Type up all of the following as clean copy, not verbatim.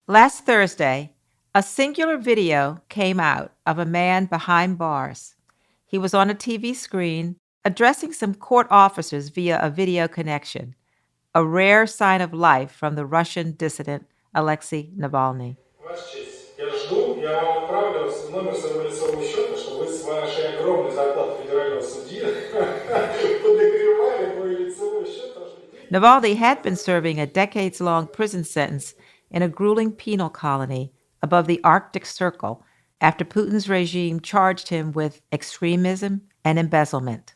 Last Thursday, a singular video came out of a man behind bars. He was on a TV screen addressing some court officers via a video connection, a rare sign of life from the Russian dissident Alexei Navalny. Я жду, я вам отправлю номер своего лицевого счета, чтобы вы с вашей огромной зарплатой федерального судьи подогревали мой лицевой счет. Navalny had been serving a decades-long prison sentence in a grueling penal colony above the Arctic Circle after Putin's regime charged him with extremism and embezzlement.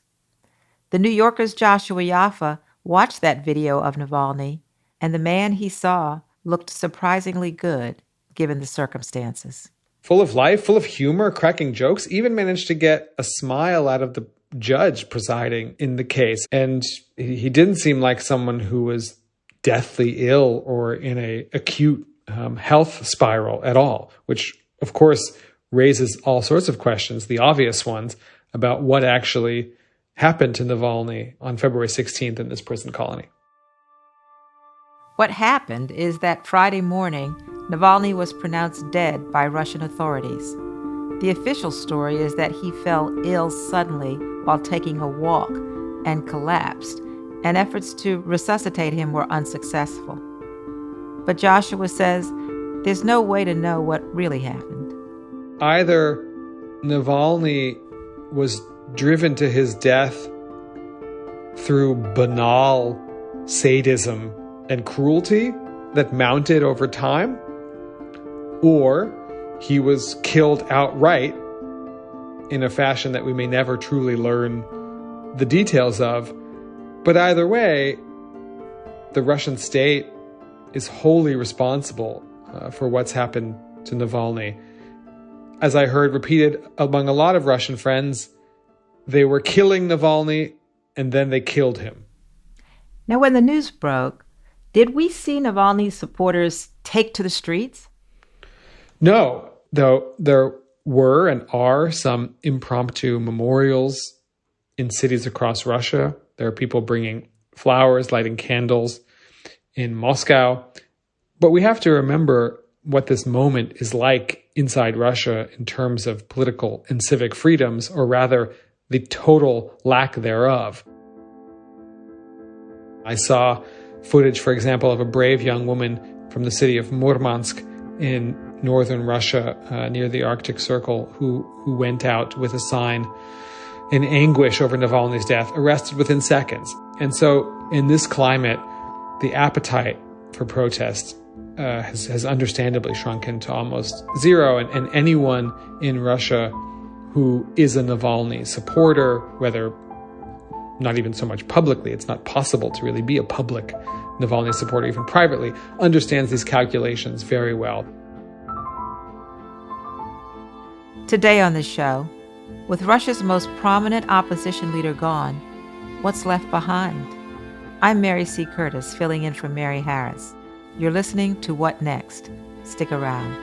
The New Yorker's Joshua Yaffa watched that video of Navalny, and the man he saw looked surprisingly good given the circumstances. Full of life, full of humor, cracking jokes, even managed to get a smile out of the judge presiding in the case. And he didn't seem like someone who was deathly ill or in an acute health spiral at all, which, of course, raises all sorts of questions, the obvious ones, about what actually happened to Navalny on February 16th in this prison colony. What happened is that Friday morning, Navalny was pronounced dead by Russian authorities. The official story is that he fell ill suddenly while taking a walk and collapsed, and efforts to resuscitate him were unsuccessful. But Joshua says there's no way to know what really happened. Either Navalny was driven to his death through banal sadism and cruelty that mounted over time, or he was killed outright in a fashion that we may never truly learn the details of. But either way, the Russian state is wholly responsible for what's happened to Navalny. As I heard repeated among a lot of Russian friends, they were killing Navalny and then they killed him. Now, when the news broke, did we see Navalny's supporters take to the streets? No, though there were and are some impromptu memorials in cities across Russia. There are people bringing flowers, lighting candles in Moscow. But we have to remember what this moment is like inside Russia in terms of political and civic freedoms, or rather, the total lack thereof. I saw footage, for example, of a brave young woman from the city of Murmansk in northern Russia, near the Arctic Circle, who went out with a sign in anguish over Navalny's death, arrested within seconds. And so in this climate, the appetite for protest has understandably shrunken to almost zero. And anyone in Russia who is a Navalny supporter, whether not even so much publicly, it's not possible to really be a public Navalny supporter, even privately, understands these calculations very well. Today on the show, with Russia's most prominent opposition leader gone, what's left behind? I'm Mary C. Curtis, filling in for Mary Harris. You're listening to What Next? Stick around.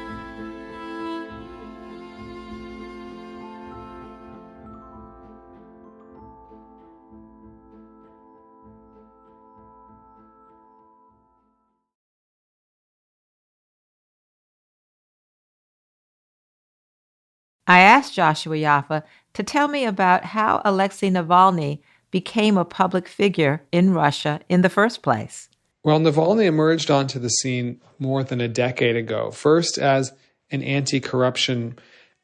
I asked Joshua Yaffa to tell me about how Alexei Navalny became a public figure in Russia in the first place. Well, Navalny emerged onto the scene more than a decade ago, first as an anti-corruption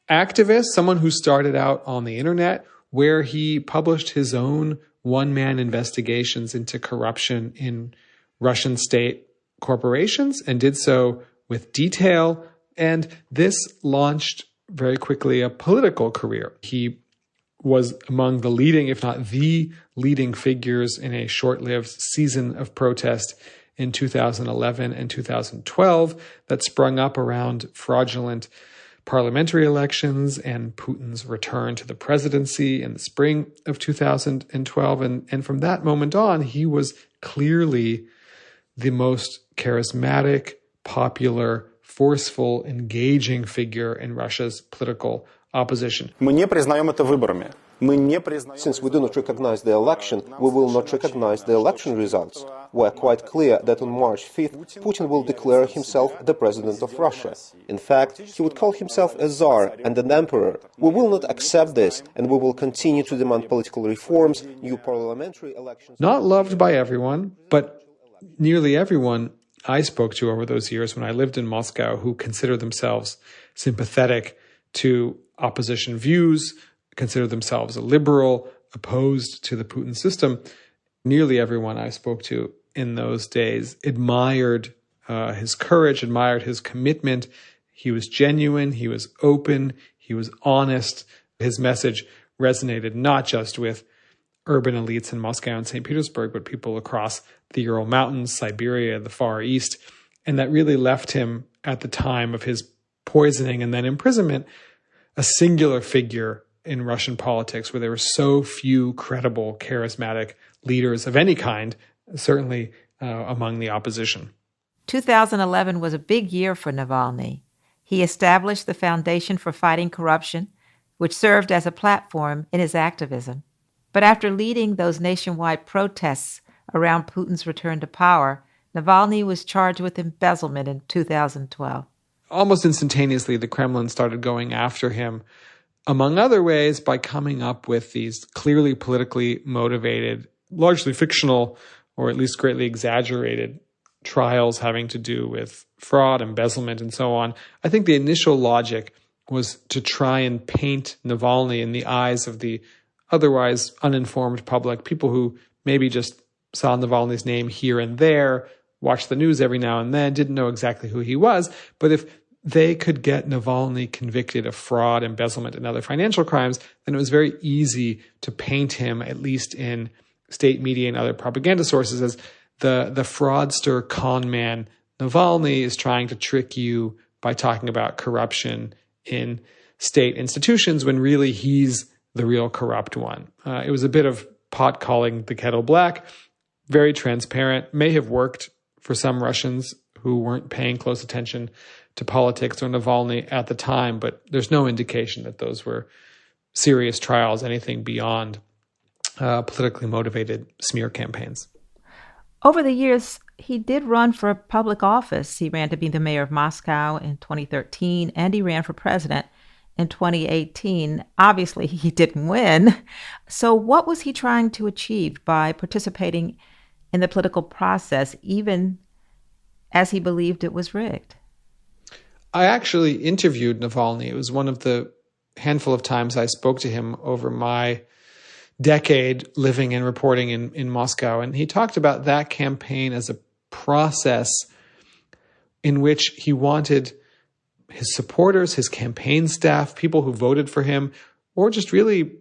activist, someone who started out on the internet, where he published his own one-man investigations into corruption in Russian state corporations, and did so with detail. And this launched very quickly a political career. He was among the leading, if not the leading figures in a short-lived season of protest in 2011 and 2012 that sprung up around fraudulent parliamentary elections and Putin's return to the presidency in the spring of 2012. And from that moment on, he was clearly the most charismatic, popular, forceful, engaging figure in Russia's political opposition. Since we do not recognize the election, we will not recognize the election results. were quite clear that on March 5th, Putin will declare himself the president of Russia. In fact, he would call himself a czar and an emperor. We will not accept this, and we will continue to demand political reforms, new parliamentary elections. Not loved by everyone, but nearly everyone I spoke to over those years when I lived in Moscow who consider themselves sympathetic to opposition views, consider themselves a liberal, opposed to the Putin system. Nearly everyone I spoke to in those days admired his courage, admired his commitment. He was genuine, he was open, he was honest. His message resonated not just with urban elites in Moscow and St. Petersburg, but people across the Ural Mountains, Siberia, the Far East. And that really left him, at the time of his poisoning and then imprisonment, a singular figure in Russian politics where there were so few credible, charismatic leaders of any kind, certainly among the opposition. 2011 was a big year for Navalny. He established the Foundation for Fighting Corruption, which served as a platform in his activism. But after leading those nationwide protests around Putin's return to power, Navalny was charged with embezzlement in 2012. Almost instantaneously, the Kremlin started going after him, among other ways, by coming up with these clearly politically motivated, largely fictional, or at least greatly exaggerated trials having to do with fraud, embezzlement, and so on. I think the initial logic was to try and paint Navalny in the eyes of the otherwise uninformed public, people who maybe just saw Navalny's name here and there, watched the news every now and then, didn't know exactly who he was. But if they could get Navalny convicted of fraud, embezzlement, and other financial crimes, then it was very easy to paint him, at least in state media and other propaganda sources, as the fraudster con man. Navalny is trying to trick you by talking about corruption in state institutions when really he's the real corrupt one. It was a bit of pot calling the kettle black, very transparent, may have worked for some Russians who weren't paying close attention to politics or Navalny at the time, but there's no indication that those were serious trials, anything beyond politically motivated smear campaigns. Over the years, he did run for public office. He ran to be the mayor of Moscow in 2013, and he ran for president in 2018. Obviously, he didn't win. So what was he trying to achieve by participating in the political process, even as he believed it was rigged? I actually interviewed Navalny. It was one of the handful of times I spoke to him over my decade living and reporting in Moscow. And he talked about that campaign as a process in which he wanted his supporters, his campaign staff, people who voted for him, or just really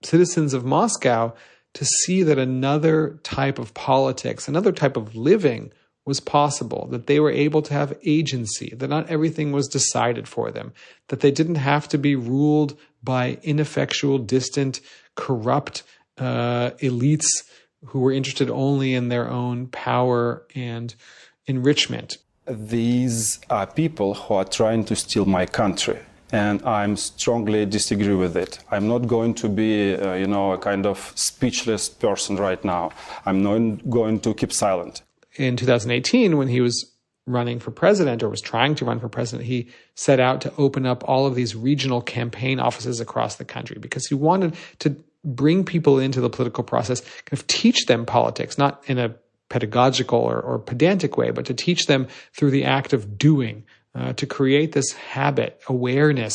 citizens of Moscow, to see that another type of politics, another type of living was possible, that they were able to have agency, that not everything was decided for them, that they didn't have to be ruled by ineffectual, distant, corrupt elites who were interested only in their own power and enrichment. These are people who are trying to steal my country, and I strongly disagree with it. I'm not going to be, a kind of speechless person right now. I'm not going to keep silent. In 2018, when he was running for president, or was trying to run for president, he set out to open up all of these regional campaign offices across the country because he wanted to bring people into the political process, kind of teach them politics, not in a pedagogical or pedantic way, but to teach them through the act of doing, to create this habit, awareness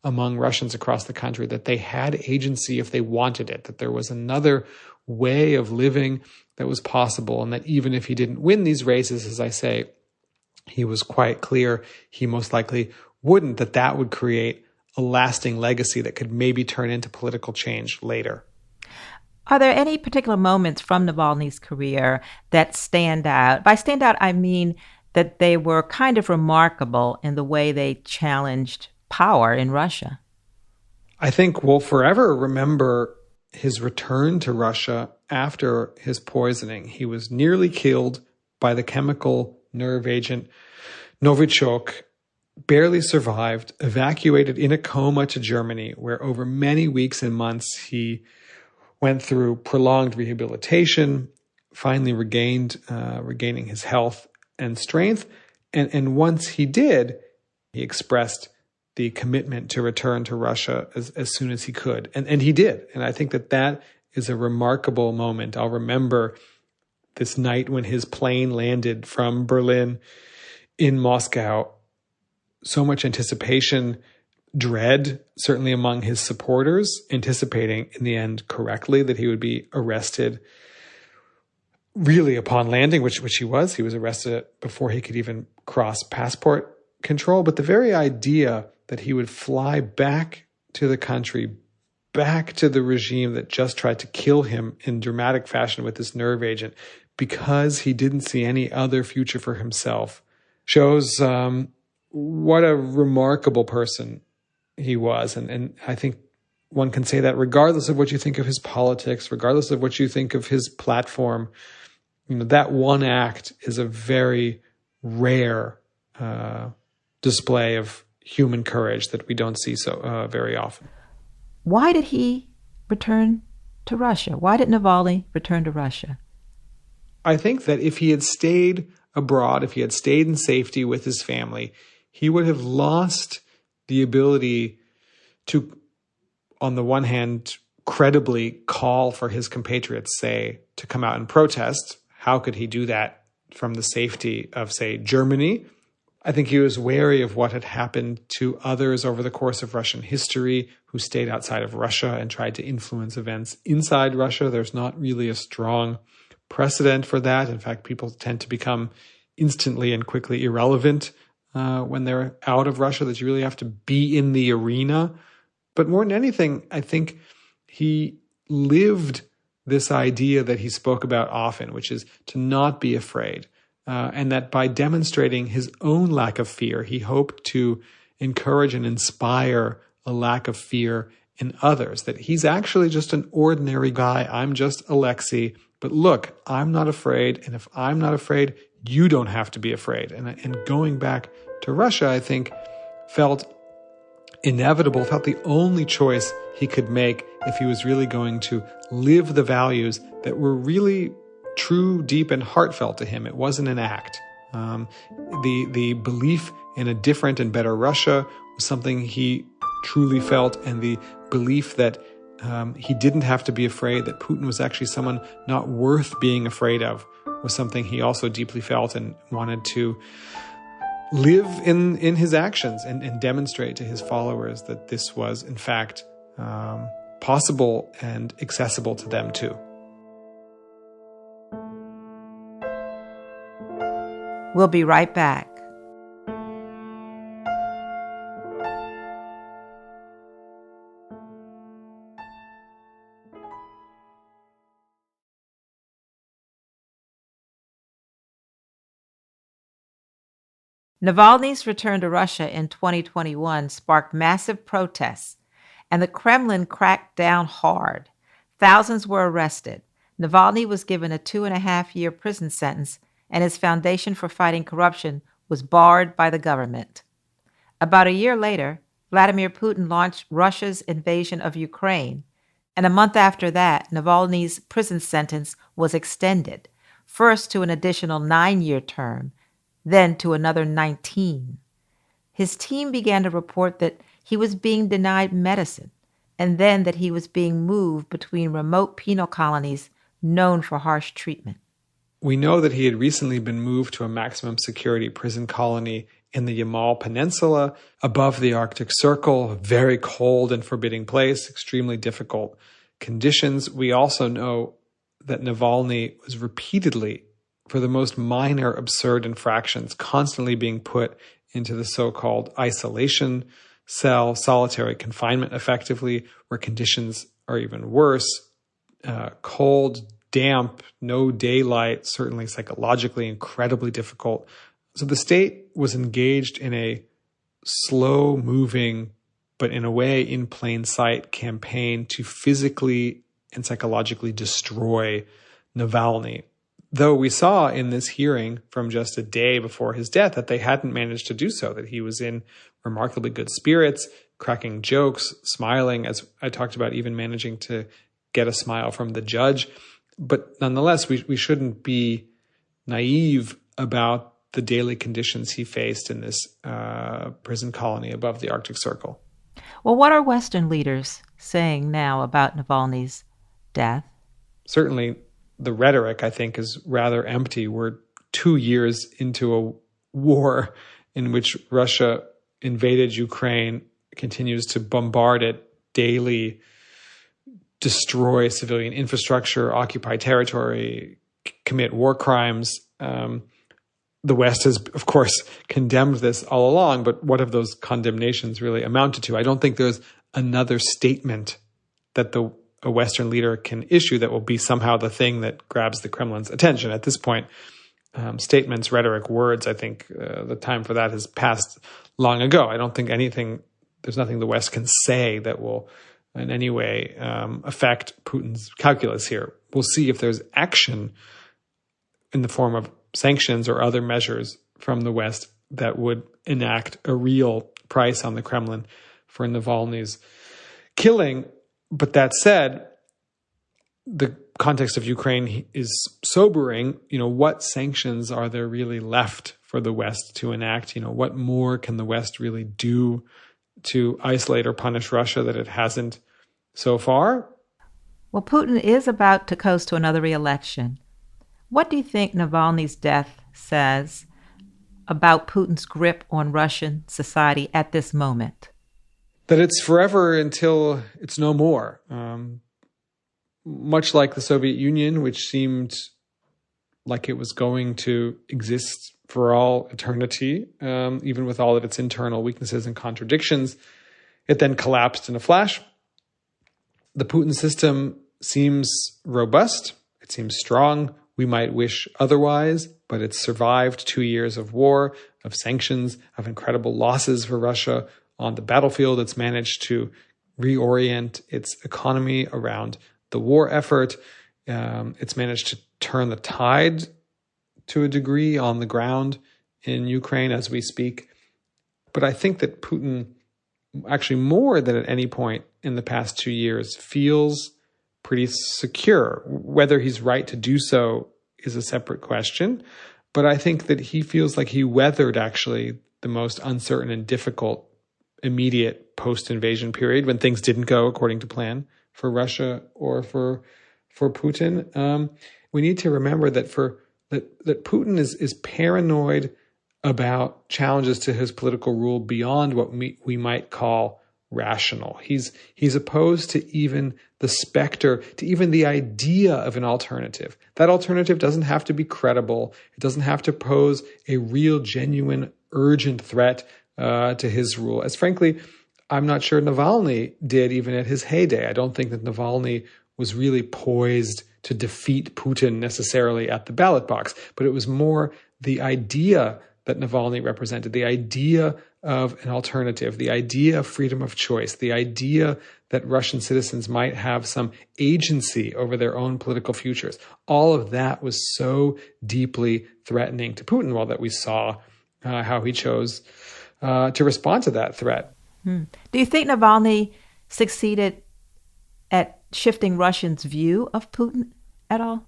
among Russians across the country that they had agency if they wanted it, that there was another way of living that was possible, and that even if he didn't win these races, as I say, he was quite clear he most likely wouldn't, that would create a lasting legacy that could maybe turn into political change later. Are there any particular moments from Navalny's career that stand out? By stand out, I mean that they were kind of remarkable in the way they challenged power in Russia. I think we'll forever remember his return to Russia after his poisoning. He was nearly killed by the chemical nerve agent Novichok, barely survived, evacuated in a coma to Germany, where over many weeks and months he went through prolonged rehabilitation, finally regaining his health and strength. And once he did, he expressed the commitment to return to Russia as soon as he could. And he did. And I think that is a remarkable moment. I'll remember this night when his plane landed from Berlin in Moscow. So much anticipation, dread, certainly among his supporters, anticipating in the end correctly that he would be arrested really upon landing, which he was. He was arrested before he could even cross passport control. But the very idea that he would fly back to the country, back to the regime that just tried to kill him in dramatic fashion with this nerve agent because he didn't see any other future for himself, shows what a remarkable person he was. And I think one can say that regardless of what you think of his politics, regardless of what you think of his platform, that one act is a very rare display of human courage that we don't see so very often. Why did he return to Russia? Why did Navalny return to Russia? I think that if he had stayed abroad, if he had stayed in safety with his family, he would have lost the ability to, on the one hand, credibly call for his compatriots, say, to come out and protest. How could he do that from the safety of, say, Germany? I think he was wary of what had happened to others over the course of Russian history who stayed outside of Russia and tried to influence events inside Russia. There's not really a strong precedent for that. In fact, people tend to become instantly and quickly irrelevant when they're out of Russia, that you really have to be in the arena. But more than anything, I think he lived this idea that he spoke about often, which is to not be afraid. And that by demonstrating his own lack of fear, he hoped to encourage and inspire a lack of fear in others, that he's actually just an ordinary guy. I'm just Alexei. But look, I'm not afraid. And if I'm not afraid, you don't have to be afraid. And going back to Russia, I think, felt inevitable, felt the only choice he could make if he was really going to live the values that were really true, deep, and heartfelt to him. It wasn't an act. The belief in a different and better Russia was something he truly felt, and the belief that he didn't have to be afraid, that Putin was actually someone not worth being afraid of, was something he also deeply felt and wanted to live in his actions and demonstrate to his followers that this was, in fact, possible and accessible to them too. We'll be right back. Navalny's return to Russia in 2021 sparked massive protests, and the Kremlin cracked down hard. Thousands were arrested. Navalny was given a 2.5-year prison sentence, and his foundation for fighting corruption was barred by the government. About a year later, Vladimir Putin launched Russia's invasion of Ukraine, and a month after that, Navalny's prison sentence was extended, first to an additional 9-year term, then to another 19. His team began to report that he was being denied medicine, and then that he was being moved between remote penal colonies known for harsh treatment. We know that he had recently been moved to a maximum security prison colony in the Yamal Peninsula above the Arctic Circle, a very cold and forbidding place, extremely difficult conditions. We also know that Navalny was repeatedly, for the most minor absurd infractions, constantly being put into the so-called isolation cell, solitary confinement effectively, where conditions are even worse, cold, damp, no daylight, certainly psychologically incredibly difficult. So the state was engaged in a slow-moving, but in a way in plain sight, campaign to physically and psychologically destroy Navalny. Though we saw in this hearing from just a day before his death that they hadn't managed to do so, that he was in remarkably good spirits, cracking jokes, smiling, as I talked about, even managing to get a smile from the judge. But nonetheless, we shouldn't be naive about the daily conditions he faced in this prison colony above the Arctic Circle. Well, what are Western leaders saying now about Navalny's death? Certainly, the rhetoric, I think, is rather empty. We're 2 years into a war in which Russia invaded Ukraine, continues to bombard it daily, destroy civilian infrastructure, occupy territory, commit war crimes. The West has, of course, condemned this all along, but what have those condemnations really amounted to? I don't think there's another statement that a Western leader can issue that will be somehow the thing that grabs the Kremlin's attention. At this point, statements, rhetoric, words, I think the time for that has passed long ago. I don't think there's nothing the West can say that will in any way affect Putin's calculus here. We'll see if there's action in the form of sanctions or other measures from the West that would enact a real price on the Kremlin for Navalny's killing. But that said, the context of Ukraine is sobering. What sanctions are there really left for the West to enact? What more can the West really do to isolate or punish Russia that it hasn't so far? Well, Putin is about to coast to another re-election. What do you think Navalny's death says about Putin's grip on Russian society at this moment? That it's forever until it's no more. Much like the Soviet Union, which seemed like it was going to exist for all eternity, even with all of its internal weaknesses and contradictions, it then collapsed in a flash. The Putin system seems robust. It seems strong. We might wish otherwise, but it's survived 2 years of war, of sanctions, of incredible losses for Russia on the battlefield. It's managed to reorient its economy around the war effort. It's managed to turn the tide to a degree on the ground in Ukraine as we speak. But I think that Putin, actually more than at any point in the past 2 years, feels pretty secure. Whether he's right to do so is a separate question. But I think that he feels like he weathered actually the most uncertain and difficult immediate post-invasion period when things didn't go according to plan for Russia or for Putin. We need to remember that that Putin is paranoid about challenges to his political rule beyond what we might call rational. He's opposed to even the specter, to even the idea of an alternative. That alternative doesn't have to be credible. It doesn't have to pose a real, genuine, urgent threat to his rule. As frankly, I'm not sure Navalny did even at his heyday. I don't think that Navalny was really poised to defeat Putin necessarily at the ballot box, but it was more the idea that Navalny represented, the idea of an alternative, the idea of freedom of choice, the idea that Russian citizens might have some agency over their own political futures. All of that was so deeply threatening to Putin, well, that we saw how he chose to respond to that threat. Do you think Navalny succeeded at shifting Russians' view of Putin at all?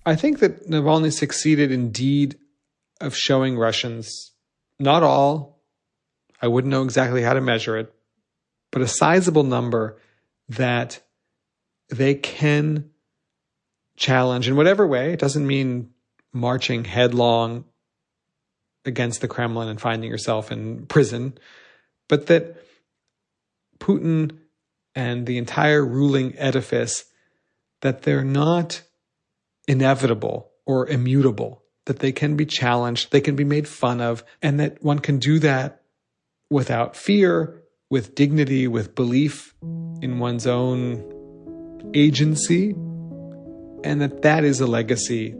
I think that Navalny succeeded indeed of showing Russians, not all, I wouldn't know exactly how to measure it, but a sizable number, that they can challenge in whatever way. It doesn't mean marching headlong against the Kremlin and finding yourself in prison, but that Putin and the entire ruling edifice, that they're not inevitable or immutable, that they can be challenged, they can be made fun of, and that one can do that without fear, with dignity, with belief in one's own agency, and that is a legacy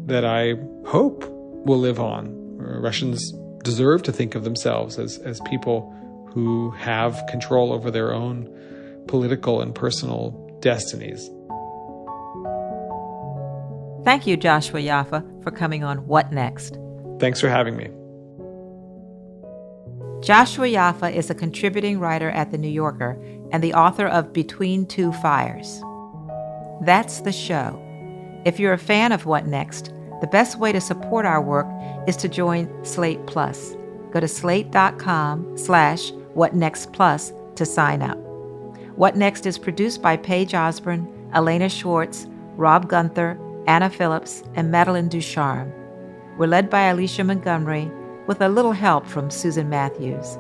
that I hope will live on. Russians deserve to think of themselves as people who have control over their own political and personal destinies. Thank you, Joshua Yaffa, for coming on What Next? Thanks for having me. Joshua Yaffa is a contributing writer at The New Yorker and the author of Between Two Fires. That's the show. If you're a fan of What Next, the best way to support our work is to join Slate Plus. Go to slate.com/whatnextplus to sign up. What Next is produced by Paige Osburn, Elena Schwartz, Rob Gunther, Anna Phillips, and Madeline Ducharme. We're led by Alicia Montgomery with a little help from Susan Matthews.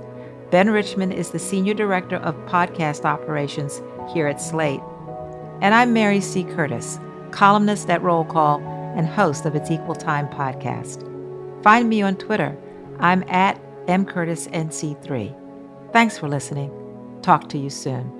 Ben Richmond is the Senior Director of Podcast Operations here at Slate. And I'm Mary C. Curtis, columnist at Roll Call and host of its Equal Time podcast. Find me on Twitter. I'm at mcurtisnc3. Thanks for listening. Talk to you soon.